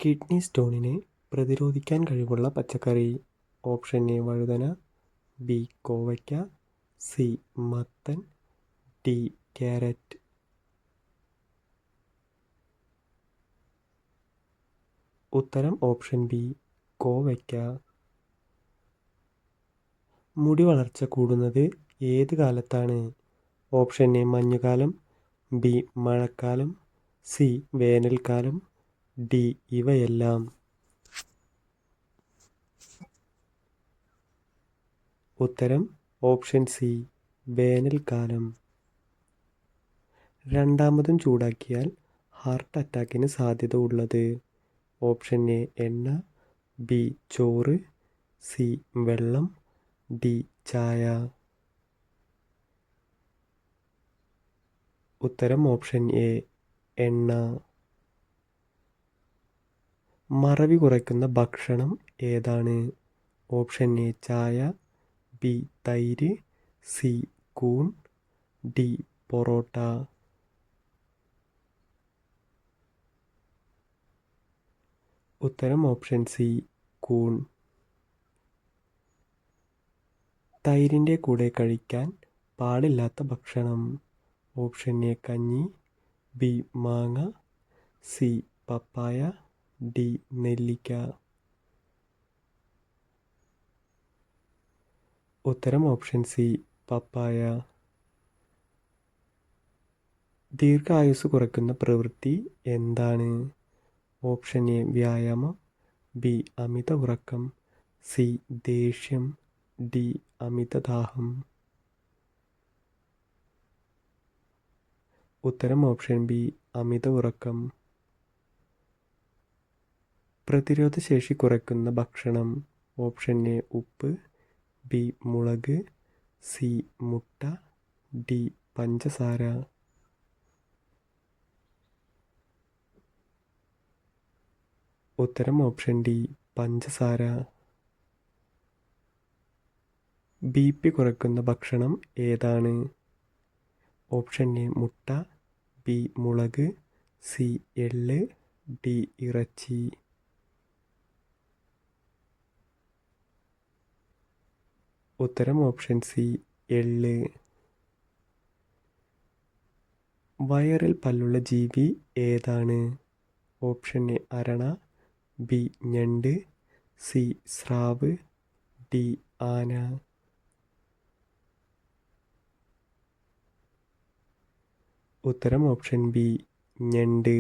Kidney സ്റ്റോണിനെ പ്രതിരോധിക്കാൻ കഴിവുള്ള പച്ചക്കറി. ഓപ്ഷൻ എ വഴുതന, ബി കോവയ്ക്ക, സി മത്തൻ, ഡി ക്യാരറ്റ്. ഉത്തരം ഓപ്ഷൻ ബി കോവയ്ക്ക. മുടി വളർച്ച കൂടുന്നത് ഏത് കാലത്താണ്? ഓപ്ഷൻ എ മഞ്ഞുകാലം, ബി മഴക്കാലം, സി വേനൽക്കാലം, ഡി ഇവയെല്ലാം. ഉത്തരം ഓപ്ഷൻ സി വേനൽക്കാലം. രണ്ടാമതും ചൂടാക്കിയാൽ ഹാർട്ട് അറ്റാക്കിന് സാധ്യത ഉള്ളത്? ഓപ്ഷൻ എ എണ്ണ, ബി ചോറ്, സി വെള്ളം, ഡി ചായ. ഉത്തരം ഓപ്ഷൻ എ എണ്ണ. മറവി കുറയ്ക്കുന്ന ഭക്ഷണം ഏതാണ്? ഓപ്ഷൻ എ ചായ, ബി തൈര്, സി കൂൺ, ഡി പൊറോട്ട. ഉത്തരം ഓപ്ഷൻ സി കൂൺ. തൈരിൻ്റെ കൂടെ കഴിക്കാൻ പാടില്ലാത്ത ഭക്ഷണം? ഓപ്ഷൻ എ കഞ്ഞി, ബി മാങ്ങ, സി പപ്പായ, ഡി നെല്ലിക്ക. ഉത്തരം ഓപ്ഷൻ സി പപ്പായ. ദീർഘായുസ്സ് കുറയ്ക്കുന്ന പ്രവൃത്തി എന്താണ്? ഓപ്ഷൻ എ വ്യായാമം, ബി അമിത ഉറക്കം, സി ദേഷ്യം, ഡി അമിതദാഹം. ഉത്തരം ഓപ്ഷൻ ബി അമിത ഉറക്കം. പ്രതിരോധശേഷി കുറയ്ക്കുന്ന ഭക്ഷണം? ഓപ്ഷൻ എ ഉപ്പ്, ബി മുളക്, സി മുട്ട, ഡി പഞ്ചസാര. ഉത്തരം ഓപ്ഷൻ ഡി പഞ്ചസാര. BP കുറയ്ക്കുന്ന ഭക്ഷണം ഏതാണ്? ഓപ്ഷൻ എ മുട്ട, ബി മുളക്, സി എള്ള്, ഡി ഇറച്ചി. ഉത്തരം ഓപ്ഷൻ സി എള്ള്. വയറിൽ പല്ലുള്ള ജീവി ഏതാണ്? ഓപ്ഷൻ എ അരണ, ബി ഞണ്ട്, സി സ്രാവ്, ഡി ആന. ഉത്തരം ഓപ്ഷൻ ബി ഞണ്ട്.